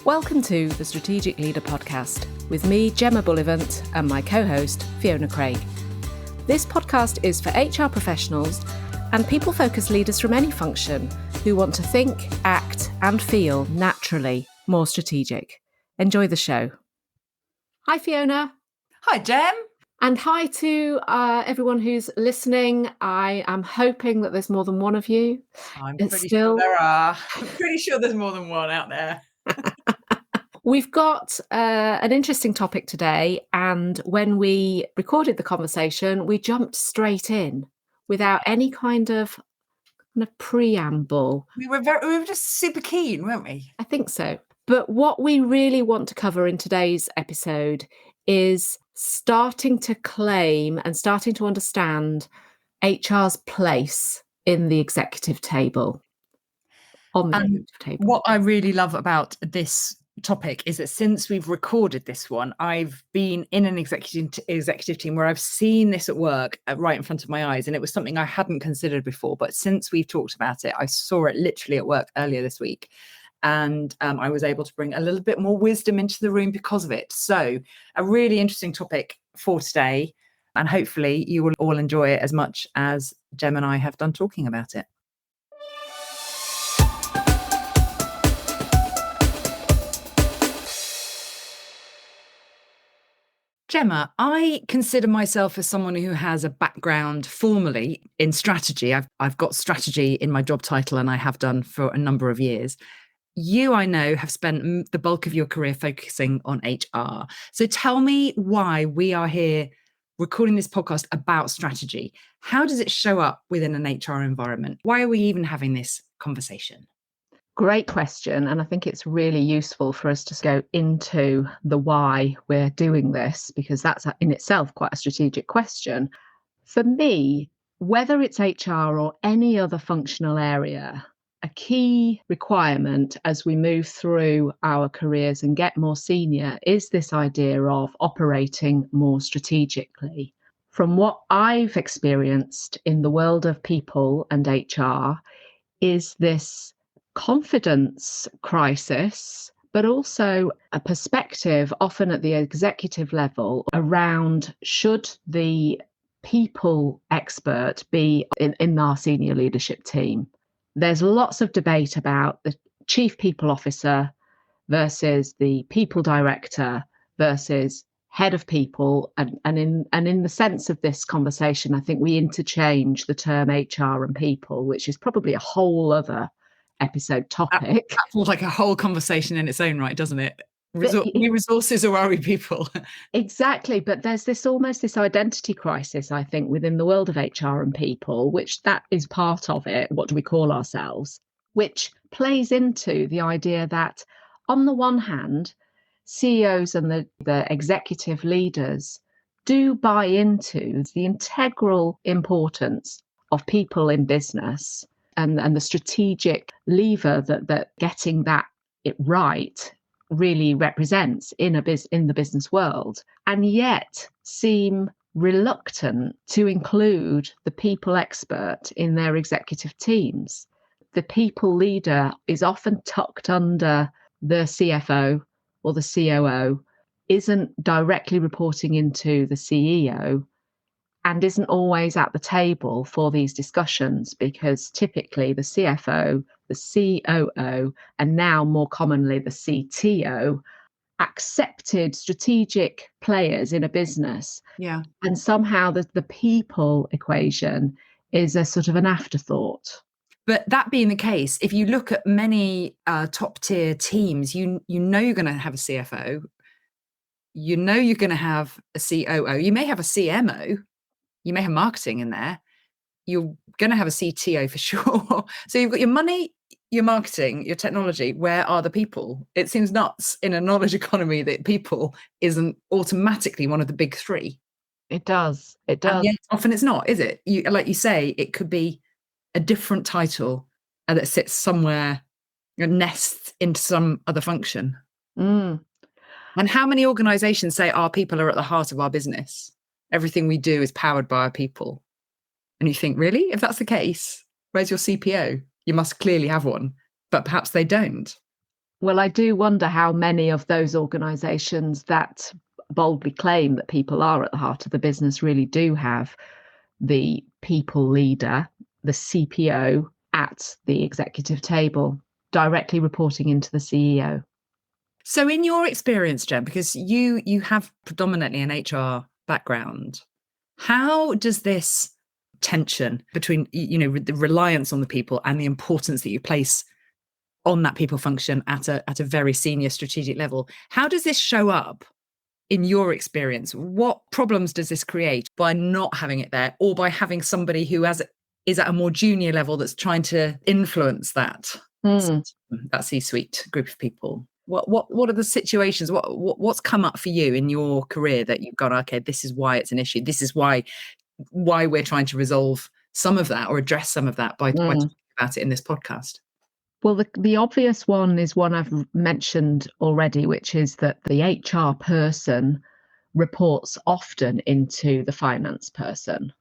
Welcome to the Strategic Leader Podcast with me, Gemma Bullivant, and my co-host, Fiona Craig. This podcast is for HR professionals and people-focused leaders from any function who want to think, act, and feel naturally more strategic. Enjoy the show. Hi, Fiona. Hi, Gem. And hi to everyone who's listening. I am hoping that there's more than one of you. I'm pretty sure there are. I'm pretty sure there's more than one out there. We've got an interesting topic today, and when we recorded the conversation, we jumped straight in without any kind of preamble. We were just super keen, weren't we? I think so. But what we really want to cover in today's episode is starting to claim and starting to understand HR's place in the executive table. On the executive table. What I really love about this topic is that since we've recorded this one, I've been in an executive team where I've seen this at work right in front of my eyes, and it was something I hadn't considered before. But since we've talked about it, I saw it literally at work earlier this week. And I was able to bring a little bit more wisdom into the room because of it. So a really interesting topic for today. And hopefully you will all enjoy it as much as Gem and I have done talking about it. Gemma, I consider myself as someone who has a background formally in strategy. I've got strategy in my job title, and I have done for a number of years. You, I know, have spent the bulk of your career focusing on HR. So tell me why we are here recording this podcast about strategy. How does it show up within an HR environment? Why are we even having this conversation? Great question. And I think it's really useful for us to go into the why we're doing this, because that's in itself quite a strategic question. For me, whether it's HR or any other functional area, a key requirement as we move through our careers and get more senior is this idea of operating more strategically. From what I've experienced in the world of people and HR is this confidence crisis, but also a perspective often at the executive level around should the people expert be in our senior leadership team. There's lots of debate about the chief people officer versus the people director versus head of people. And in the sense of this conversation, I think we interchange the term HR and people, which is probably a whole other episode topic. That feels like a whole conversation in its own right, doesn't it? We resources or are we people? Exactly. But there's almost this identity crisis, I think, within the world of HR and people, which that is part of it. What do we call ourselves? Which plays into the idea that on the one hand, CEOs and the executive leaders do buy into the integral importance of people in business and the strategic lever that getting that it right really represents in the business world, and yet seem reluctant to include the people expert in their executive teams. The people leader is often tucked under the CFO or the COO, isn't directly reporting into the CEO, and isn't always at the table for these discussions, because typically the CFO, the COO, and now more commonly the CTO, accepted strategic players in a business. Yeah. And somehow the people equation is a sort of an afterthought. But that being the case, if you look at many top tier teams, you know you're going to have a CFO, you know you're going to have a COO, you may have a CMO, you may have marketing in there, you're going to have a CTO for sure. So you've got your money, your marketing, your technology. Where are the people? It seems nuts in a knowledge economy that people isn't automatically one of the big three. It does. And yet often it's not, is it? Like you say, it could be a different title that sits somewhere, nests into some other function. Mm. And how many organizations say our people are at the heart of our business? Everything we do is powered by our people. And you think, really? If that's the case, where's your CPO? You must clearly have one, but perhaps they don't. Well, I do wonder how many of those organisations that boldly claim that people are at the heart of the business really do have the people leader, the CPO, at the executive table, directly reporting into the CEO. So in your experience, Jen, because you have predominantly an HR background, how does this tension between, the reliance on the people and the importance that you place on that people function at a very senior strategic level, how does this show up in your experience? What problems does this create by not having it there, or by having somebody who is at a more junior level that's trying to influence that C-suite group of people? What are the situations? What's come up for you in your career that you've gone, okay, this is why it's an issue. This is why we're trying to resolve some of that or address some of that by talking about it in this podcast. Well, the obvious one is one I've mentioned already, which is that the HR person reports often into the finance person.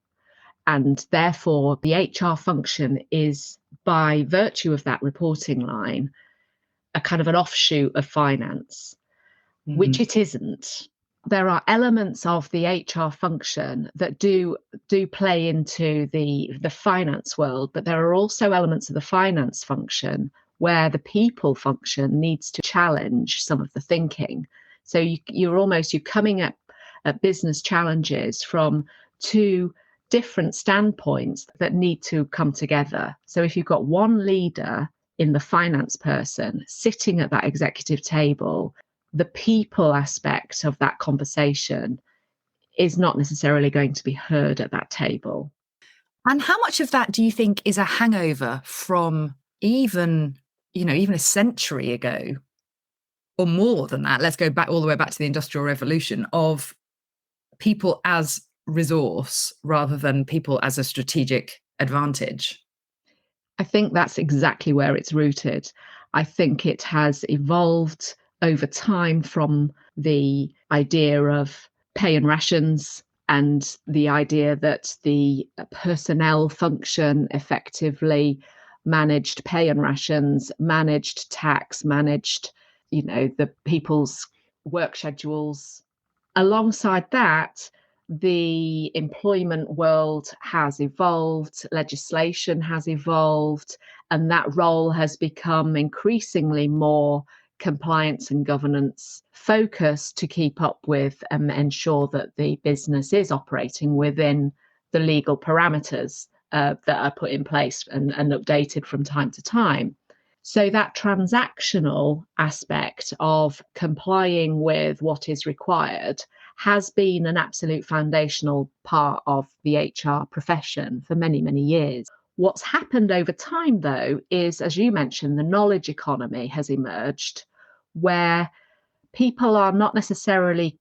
And therefore, the HR function is, by virtue of that reporting line, a kind of an offshoot of finance, which it isn't. There are elements of the HR function that do play into the finance world, but there are also elements of the finance function where the people function needs to challenge some of the thinking. So you're coming at business challenges from two different standpoints that need to come together. So if you've got one leader in the finance person sitting at that executive table, the people aspect of that conversation is not necessarily going to be heard at that table. And how much of that do you think is a hangover from even a century ago, or more than that? Let's go back all the way back to the Industrial Revolution, of people as resource rather than people as a strategic advantage. I think that's exactly where it's rooted. I think it has evolved over time from the idea of pay and rations and the idea that the personnel function effectively managed pay and rations, managed tax, managed, the people's work schedules. Alongside that, the employment world has evolved, legislation has evolved, and that role has become increasingly more compliance and governance focused to keep up with and ensure that the business is operating within the legal parameters that are put in place and updated from time to time. So that transactional aspect of complying with what is required has been an absolute foundational part of the HR profession for many, many years. What's happened over time, though, is, as you mentioned, the knowledge economy has emerged, where people are not necessarily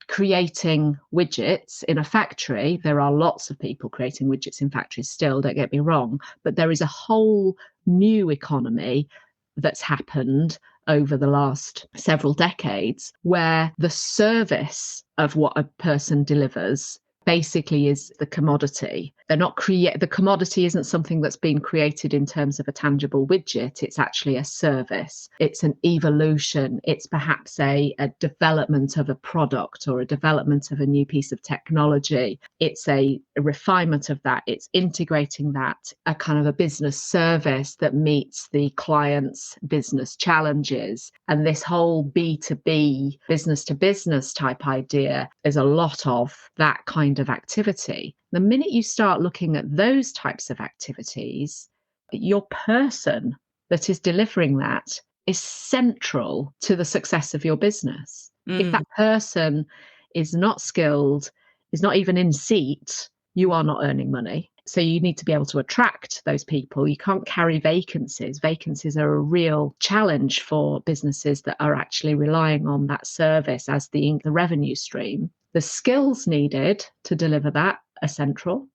creating widgets in a factory. There are lots of people creating widgets in factories still, don't get me wrong, but there is a whole new economy that's happened over the last several decades where the service of what a person delivers basically is the commodity. The commodity isn't something that's been created in terms of a tangible widget. It's actually a service. It's an evolution. It's perhaps a development of a product or a development of a new piece of technology. It's a refinement of that. It's integrating that, a kind of a business service that meets the client's business challenges. And this whole B2B, business to business type idea is a lot of that kind of activity. The minute you start looking at those types of activities, your person that is delivering that is central to the success of your business. If that person is not skilled, is not even in seat, you are not earning money. So you need to be able to attract those people. You can't carry vacancies. Vacancies are a real challenge for businesses that are actually relying on that service as the revenue stream. The skills needed to deliver that are central.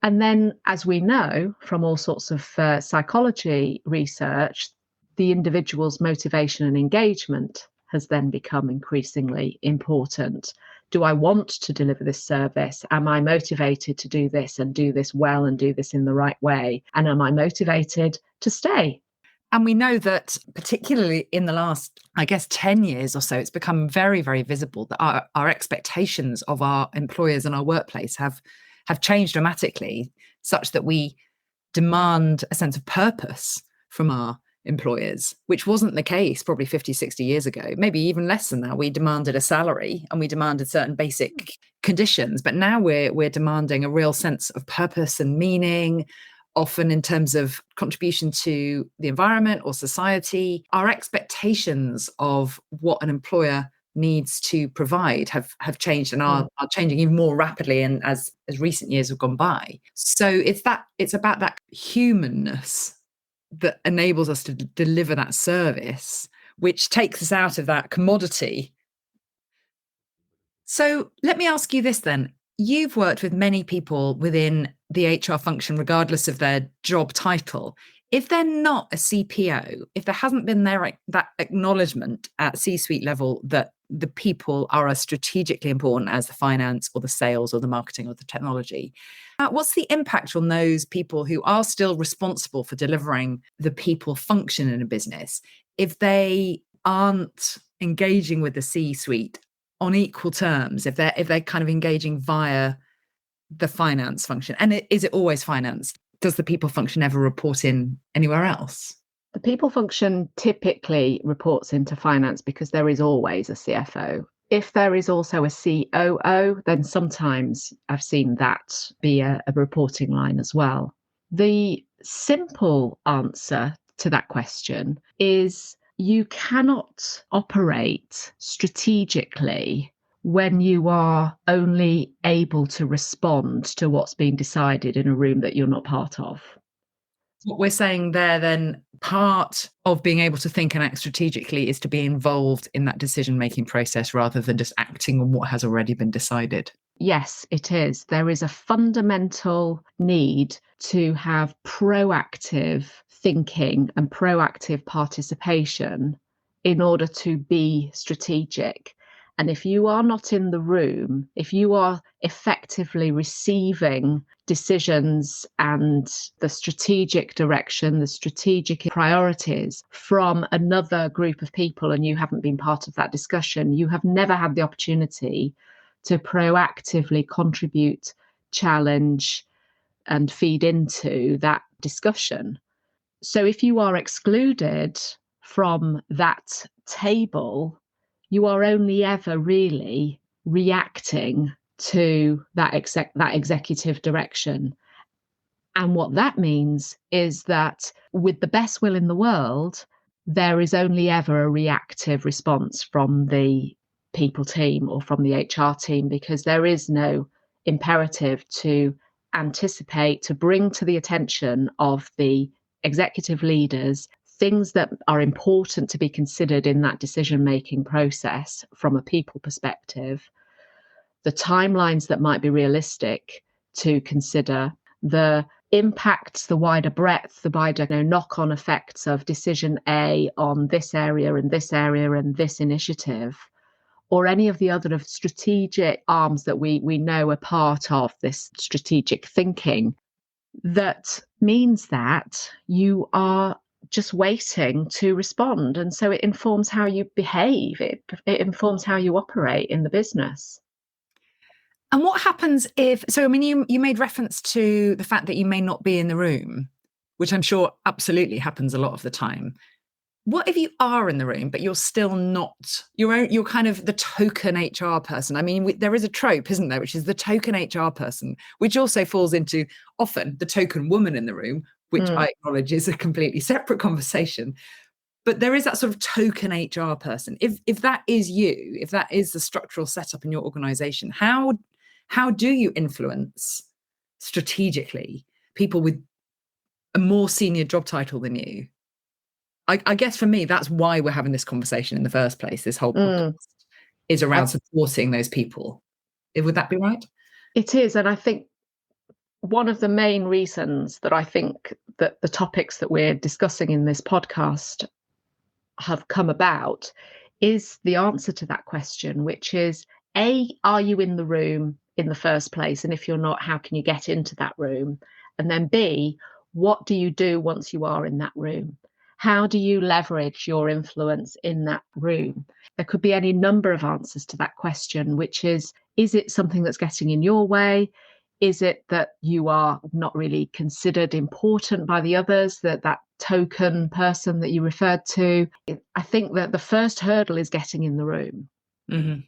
And then, as we know from all sorts of psychology research, the individual's motivation and engagement has then become increasingly important. Do I want to deliver this service? Am I motivated to do this and do this well and do this in the right way? And am I motivated to stay? And we know that particularly in the last, I guess, 10 years or so, it's become very, very visible that our expectations of our employers and our workplace have changed dramatically, such that we demand a sense of purpose from our employers, which wasn't the case probably 50, 60 years ago, maybe even less than that. We demanded a salary and we demanded certain basic conditions, but now we're demanding a real sense of purpose and meaning, often in terms of contribution to the environment or society. Our expectations of what an employer needs to provide have changed and are changing even more rapidly and as recent years have gone by. So it's about that humanness that enables us to deliver that service, which takes us out of that commodity. So let me ask you this then. You've worked with many people within the HR function, regardless of their job title. If they're not a CPO, if there hasn't been that acknowledgement at C-suite level that the people are as strategically important as the finance or the sales or the marketing or the technology, what's the impact on those people who are still responsible for delivering the people function in a business if they aren't engaging with the C-suite on equal terms, if they're kind of engaging via the finance function? And is it always finance? Does the people function ever report in anywhere else? The people function typically reports into finance because there is always a CFO. If there is also a COO, then sometimes I've seen that be a reporting line as well. The simple answer to that question is you cannot operate strategically when you are only able to respond to what's being decided in a room that you're not part of. What we're saying there, then, part of being able to think and act strategically is to be involved in that decision-making process rather than just acting on what has already been decided. Yes, it is. There is a fundamental need to have proactive thinking and proactive participation in order to be strategic. And if you are not in the room, if you are effectively receiving decisions and the strategic direction, the strategic priorities from another group of people, and you haven't been part of that discussion, you have never had the opportunity to proactively contribute, challenge, and feed into that discussion. So if you are excluded from that table, you are only ever really reacting to that executive direction. And what that means is that with the best will in the world, there is only ever a reactive response from the people team or from the HR team, because there is no imperative to anticipate, to bring to the attention of the executive leaders things that are important to be considered in that decision-making process from a people perspective, the timelines that might be realistic to consider, the impacts, the wider breadth, the wider knock-on effects of decision A on this area and this area and this initiative, or any of the other strategic arms that we know are part of this strategic thinking. That means that you are just waiting to respond. And so it informs how you behave. It informs how you operate in the business. And what happens you made reference to the fact that you may not be in the room, which I'm sure absolutely happens a lot of the time. What if you are in the room, but you're still not, you're kind of the token HR person? I mean, there is a trope, isn't there, which is the token HR person, which also falls into often the token woman in the room, which I acknowledge is a completely separate conversation. But there is that sort of token HR person. If that is you, if that is the structural setup in your organization, how do you influence strategically people with a more senior job title than you? I guess for me, that's why we're having this conversation in the first place. This whole podcast is around supporting those people. Would that be right? It is. And I think one of the main reasons that I think that the topics that we're discussing in this podcast have come about is the answer to that question, which is, A, are you in the room in the first place? And if you're not, how can you get into that room? And then B, what do you do once you are in that room? How do you leverage your influence in that room? There could be any number of answers to that question, which is it something that's getting in your way? Is it that you are not really considered important by the others, that token person that you referred to? I think that the first hurdle is getting in the room. Mm-hmm.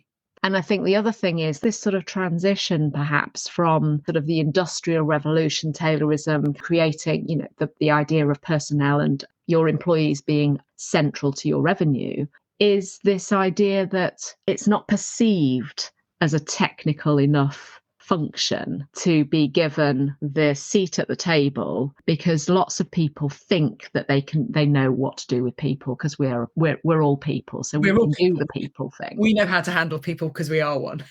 And I think the other thing is this sort of transition, perhaps, from sort of the Industrial Revolution, Taylorism, creating, the idea of personnel and your employees being central to your revenue, is this idea that it's not perceived as a technical enough function to be given the seat at the table, because lots of people think that they know what to do with people, because we're all people, so we can do the people thing. We know how to handle people because we are one.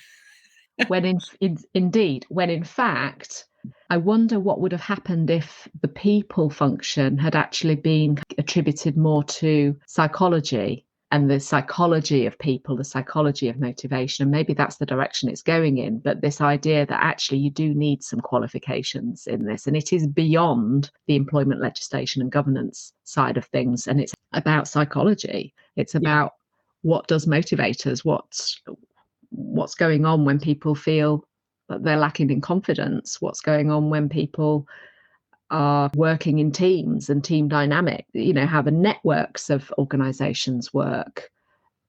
when in fact, I wonder what would have happened if the people function had actually been attributed more to psychology and the psychology of people, the psychology of motivation. And maybe that's the direction it's going in. But this idea that actually you do need some qualifications in this, and it is beyond the employment legislation and governance side of things. And it's about psychology. It's about what does motivate us, what's going on when people feel that they're lacking in confidence, what's going on when people are working in teams and team dynamic, how the networks of organizations work,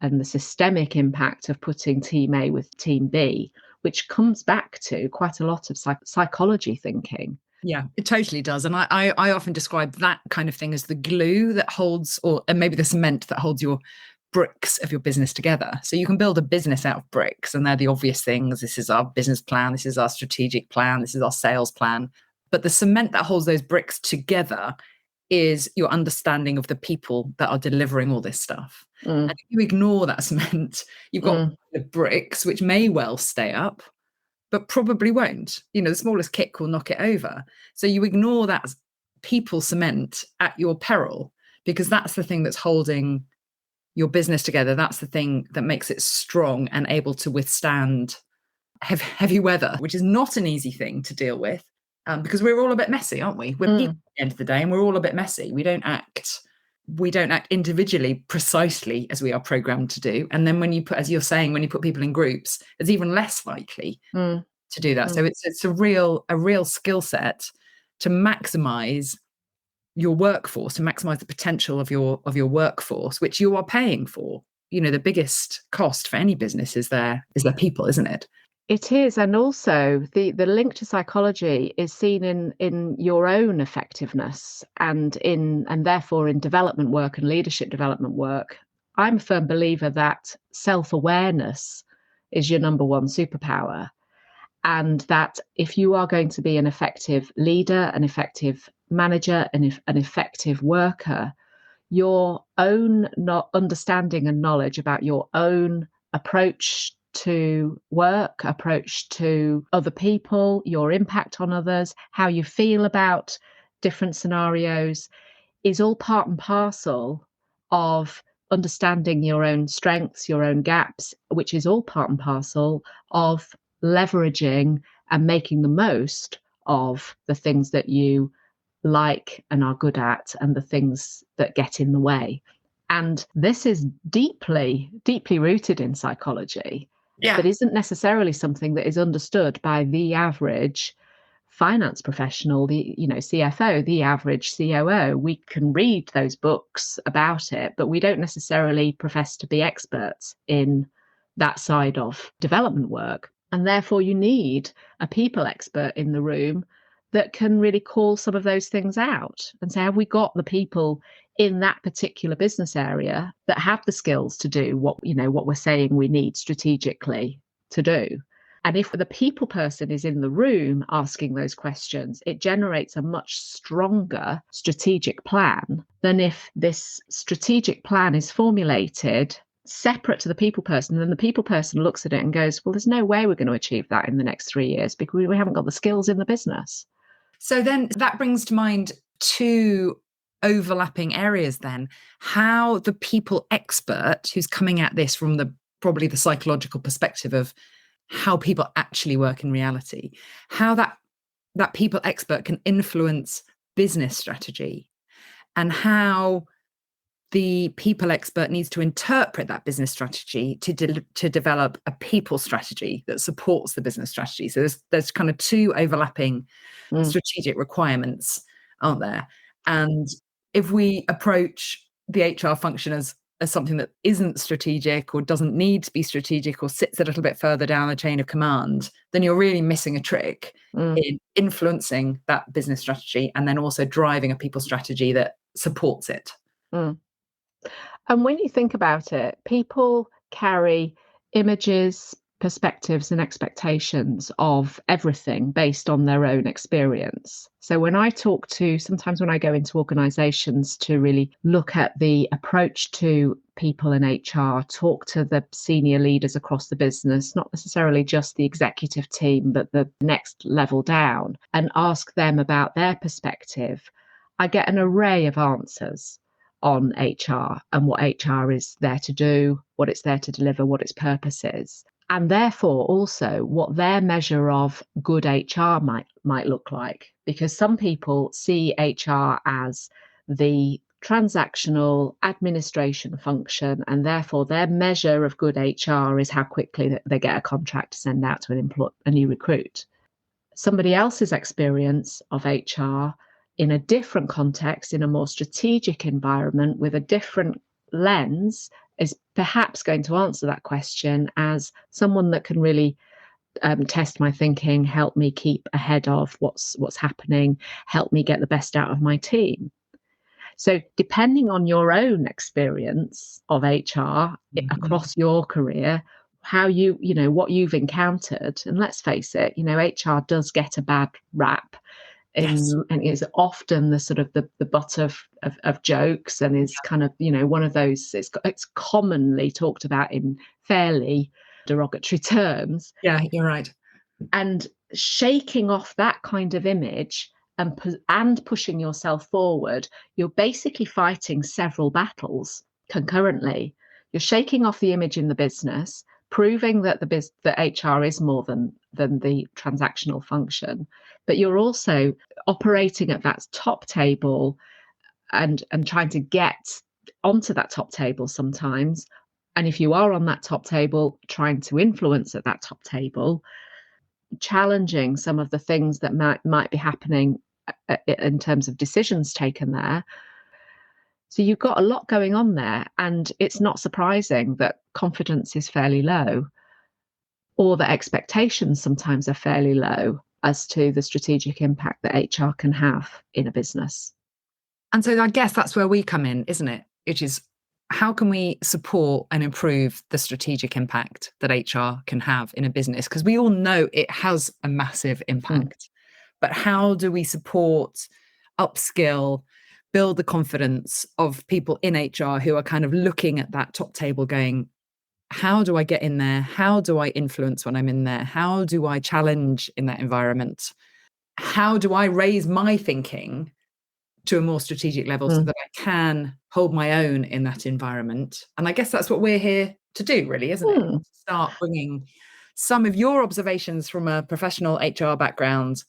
and the systemic impact of putting team A with team B, which comes back to quite a lot of psychology thinking. Yeah, it totally does. And I often describe that kind of thing as the glue that holds, and maybe the cement that holds your bricks of your business together. So you can build a business out of bricks, and they're the obvious things. This is our business plan. This is our strategic plan. This is our sales plan. But the cement that holds those bricks together is your understanding of the people that are delivering all this stuff. And if you ignore that cement, you've got the bricks, which may well stay up, but probably won't. The smallest kick will knock it over. So you ignore that people cement at your peril, because that's the thing that's holding your business together. That's the thing that makes it strong and able to withstand heavy weather, which is not an easy thing to deal with, because we're all a bit messy, aren't we? We're people at the end of the day, and we're all a bit messy. We don't act individually precisely as we are programmed to do. And then when you put, as you're saying, when you put people in groups, it's even less likely to do that. So it's a real skill set to maximize your workforce, to maximize the potential of your workforce, which you are paying for. The biggest cost for any business is their people, isn't it? It is. And also the link to psychology is seen in your own effectiveness and therefore in development work and leadership development work. I'm a firm believer that self-awareness is your number one superpower. And that if you are going to be an effective leader, an effective manager, and an effective worker, your own understanding and knowledge about your own approach to work, approach to other people, your impact on others, how you feel about different scenarios, is all part and parcel of understanding your own strengths, your own gaps, which is all part and parcel of leveraging and making the most of the things that you like and are good at, and the things that get in the way. And this is deeply, deeply rooted in psychology, but isn't necessarily something that is understood by the average finance professional, the CFO, the average COO. We can read those books about it, but we don't necessarily profess to be experts in that side of development work. And therefore you need a people expert in the room that can really call some of those things out and say, have we got the people in that particular business area that have the skills to do what we're saying we need strategically to do? And if the people person is in the room asking those questions, it generates a much stronger strategic plan than if this strategic plan is formulated separate to the people person. And then the people person looks at it and goes, well, there's no way we're going to achieve that in the next 3 years because we haven't got the skills in the business. So then that brings to mind two overlapping areas then. How the people expert who's coming at this from probably the psychological perspective of how people actually work in reality, how that people expert can influence business strategy, and how the people expert needs to interpret that business strategy to develop a people strategy that supports the business strategy. So there's kind of two overlapping strategic requirements, aren't there? And if we approach the HR function as something that isn't strategic or doesn't need to be strategic or sits a little bit further down the chain of command, then you're really missing a trick in influencing that business strategy and then also driving a people strategy that supports it. And when you think about it, people carry images, perspectives, and expectations of everything based on their own experience. So when I talk to, sometimes when I go into organizations to really look at the approach to people in HR, talk to the senior leaders across the business, not necessarily just the executive team, but the next level down, and ask them about their perspective, I get an array of answers on HR and what HR is there to do, what it's there to deliver, what its purpose is, and therefore also what their measure of good HR might look like. Because some people see HR as the transactional administration function, and therefore their measure of good HR is how quickly they get a contract to send out to a new recruit. Somebody else's experience of HR in a different context, in a more strategic environment with a different lens, is perhaps going to answer that question as someone that can really test my thinking, help me keep ahead of what's happening, help me get the best out of my team. So depending on your own experience of HR across your career, how what you've encountered, and let's face it, HR does get a bad rap. Yes. And is often the sort of the butt of jokes, and is kind of one of those, it's commonly talked about in fairly derogatory terms. Yeah, you're right. And shaking off that kind of image and pushing yourself forward, you're basically fighting several battles concurrently. You're shaking off the image in the business, proving that that HR is more than the transactional function, but you're also operating at that top table and trying to get onto that top table sometimes. And if you are on that top table, trying to influence at that top table, challenging some of the things that might be happening in terms of decisions taken there. So you've got a lot going on there, and it's not surprising that confidence is fairly low, or that expectations sometimes are fairly low as to the strategic impact that HR can have in a business. And so I guess that's where we come in, isn't it? Which is, how can we support and improve the strategic impact that HR can have in a business? Because we all know it has a massive impact. But how do we support, upskill, build the confidence of people in HR who are kind of looking at that top table going, how do I get in there? How do I influence when I'm in there? How do I challenge in that environment? How do I raise my thinking to a more strategic level so that I can hold my own in that environment? And I guess that's what we're here to do, really, isn't it? Start bringing some of your observations from a professional HR background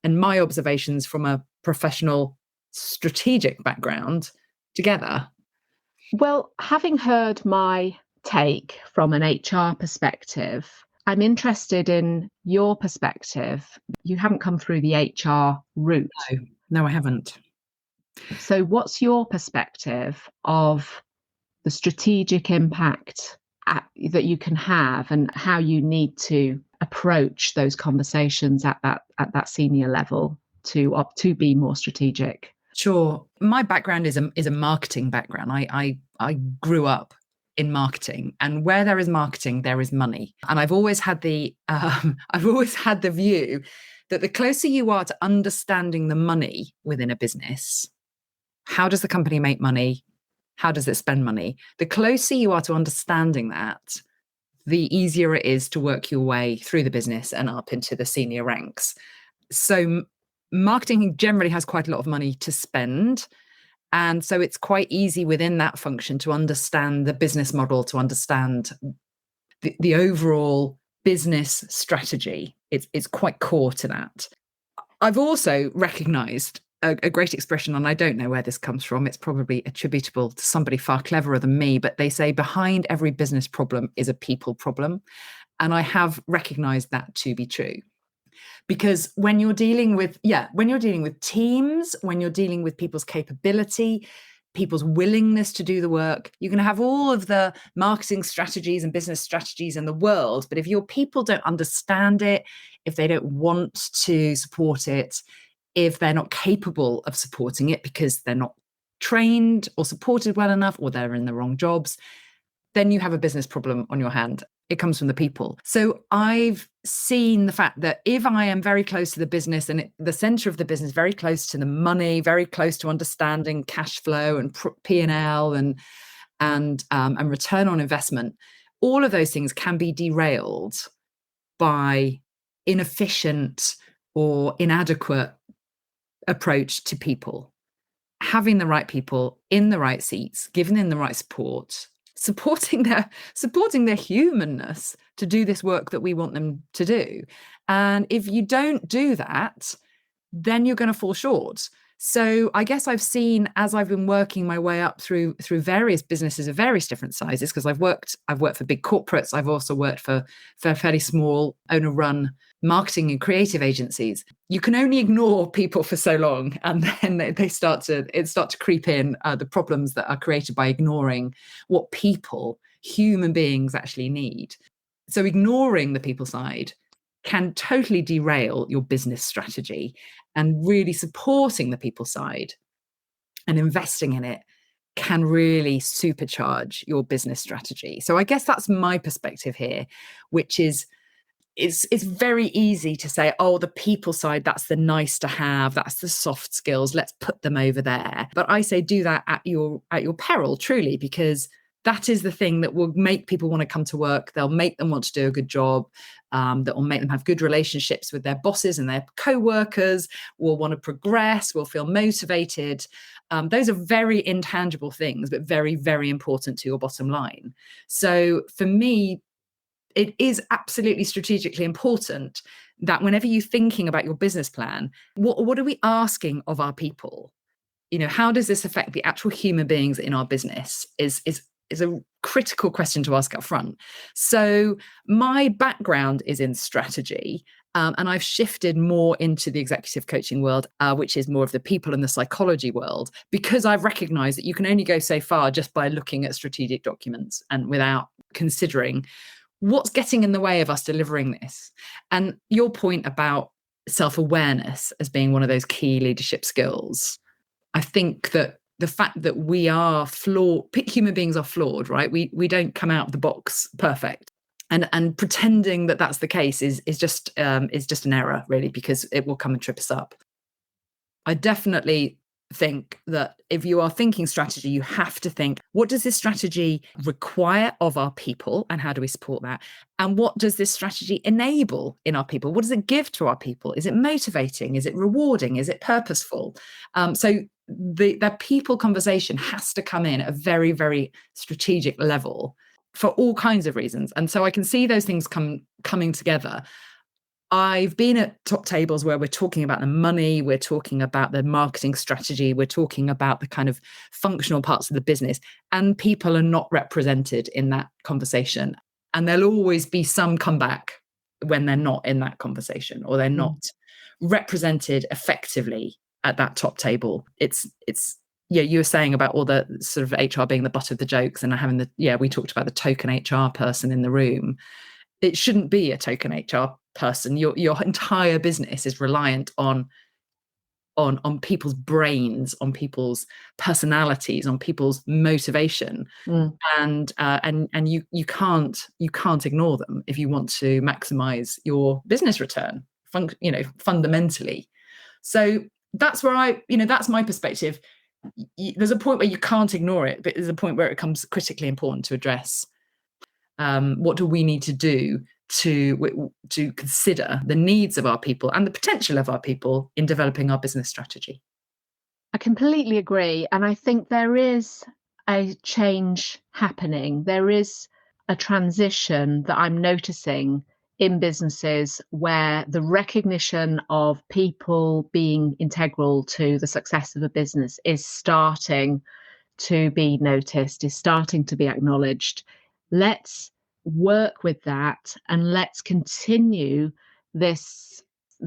and my observations from a professional strategic background together. Well, having heard my take from an HR perspective, I'm interested in your perspective. You haven't come through the HR route. No, I haven't. So what's your perspective of the strategic impact that you can have, and how you need to approach those conversations at that senior level to be more strategic? Sure. My background is a marketing background. I grew up in marketing, and where there is marketing, there is money. And I've always had the view that the closer you are to understanding the money within a business, how does the company make money? How does it spend money? The closer you are to understanding that, the easier it is to work your way through the business and up into the senior ranks. So marketing generally has quite a lot of money to spend. And so it's quite easy within that function to understand the business model, to understand the overall business strategy. It's quite core to that. I've also recognized a great expression, and I don't know where this comes from. It's probably attributable to somebody far cleverer than me, but they say behind every business problem is a people problem. And I have recognized that to be true. Because when you're dealing with teams, when you're dealing with people's capability, people's willingness to do the work, you can have all of the marketing strategies and business strategies in the world, but if your people don't understand it, if they don't want to support it, if they're not capable of supporting it because they're not trained or supported well enough, or they're in the wrong jobs, then you have a business problem on your hand. It comes from the people. So I've seen the fact that if I am very close to the business and the center of the business, very close to the money, very close to understanding cash flow and P&L and return on investment, all of those things can be derailed by inefficient or inadequate approach to people. Having the right people in the right seats, giving them the right support, supporting their humanness to do this work that we want them to do. And if you don't do that, then you're going to fall short. So I guess I've seen, as I've been working my way up through various businesses of various different sizes, because I've worked for big corporates. I've also worked for fairly small owner-run marketing and creative agencies. You can only ignore people for so long, and then they start to creep in, the problems that are created by ignoring what people, human beings, actually need. So ignoring the people side can totally derail your business strategy, and really supporting the people side and investing in it can really supercharge your business strategy. So I guess that's my perspective here, which is it's very easy to say, oh, the people side, that's the nice to have, that's the soft skills, let's put them over there. But I say do that at your peril, truly, because that is the thing that will make people want to come to work. They'll make them want to do a good job. That will make them have good relationships with their bosses and their co-workers, will want to progress, will feel motivated. Those are very intangible things, but very, very important to your bottom line. So for me, it is absolutely strategically important that whenever you're thinking about your business plan, what are we asking of our people? How does this affect the actual human beings in our business is a critical question to ask up front. So my background is in strategy, and I've shifted more into the executive coaching world, which is more of the people and the psychology world, because I've recognized that you can only go so far just by looking at strategic documents and without considering what's getting in the way of us delivering this. And your point about self-awareness as being one of those key leadership skills, I think that the fact that we are flawed, human beings are flawed, right? We don't come out of the box perfect, and pretending that that's the case is just an error, really, because it will come and trip us up. I definitely think that if you are thinking strategy, you have to think, what does this strategy require of our people, and how do we support that? And what does this strategy enable in our people? What does it give to our people? Is it motivating? Is it rewarding? Is it purposeful? So the people conversation has to come in at a very, very strategic level for all kinds of reasons. And so I can see those things coming together. I've been at top tables where we're talking about the money, we're talking about the marketing strategy, we're talking about the kind of functional parts of the business, and people are not represented in that conversation. And there'll always be some comeback when they're not in that conversation, or they're not represented effectively at that top table. It's you were saying about all the sort of HR being the butt of the jokes, and having we talked about the token HR person in the room. It shouldn't be a token HR person. Your entire business is reliant on people's brains, on people's personalities, on people's motivation, and you can't ignore them if you want to maximize your business return, fundamentally. So that's where that's my perspective. There's a point where you can't ignore it, but there's a point where it becomes critically important to address. What do we need to do to consider the needs of our people and the potential of our people in developing our business strategy? I completely agree. And I think there is a change happening. There is a transition that I'm noticing in businesses where the recognition of people being integral to the success of a business is starting to be noticed, is starting to be acknowledged. Let's work with that and let's continue this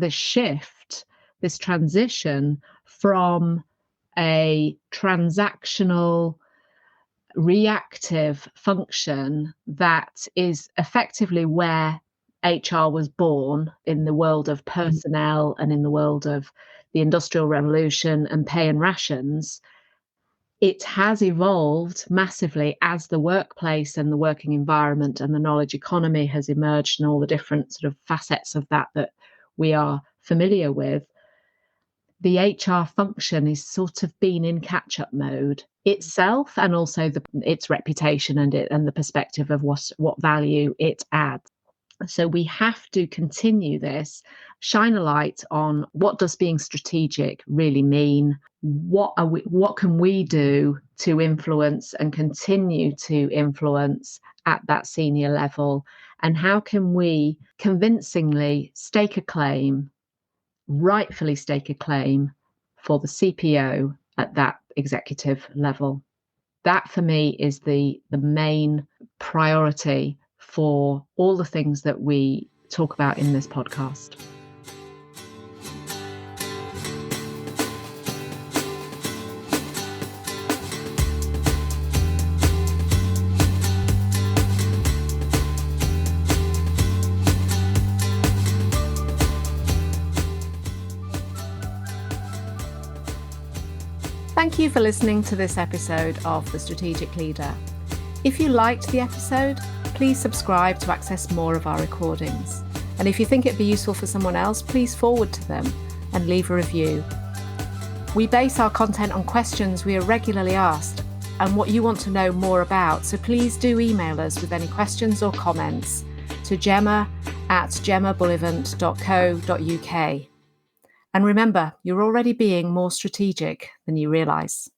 shift, this transition from a transactional, reactive function that is effectively where HR was born in the world of personnel and in the world of the Industrial Revolution and pay and rations. It has evolved massively as the workplace and the working environment and the knowledge economy has emerged and all the different sort of facets of that we are familiar with. The HR function is sort of been in catch-up mode itself, and also its reputation and the perspective of what value it adds. So we have to continue this, shine a light on what does being strategic really mean? What can we do to influence and continue to influence at that senior level? And how can we convincingly stake a claim, rightfully stake a claim for the CPO at that executive level? That for me is the main priority for all the things that we talk about in this podcast. Thank you for listening to this episode of The Strategic Leader. If you liked the episode, please subscribe to access more of our recordings. And if you think it'd be useful for someone else, please forward to them and leave a review. We base our content on questions we are regularly asked and what you want to know more about, so please do email us with any questions or comments to gemma@gemmabullivant.co.uk. And remember, you're already being more strategic than you realise.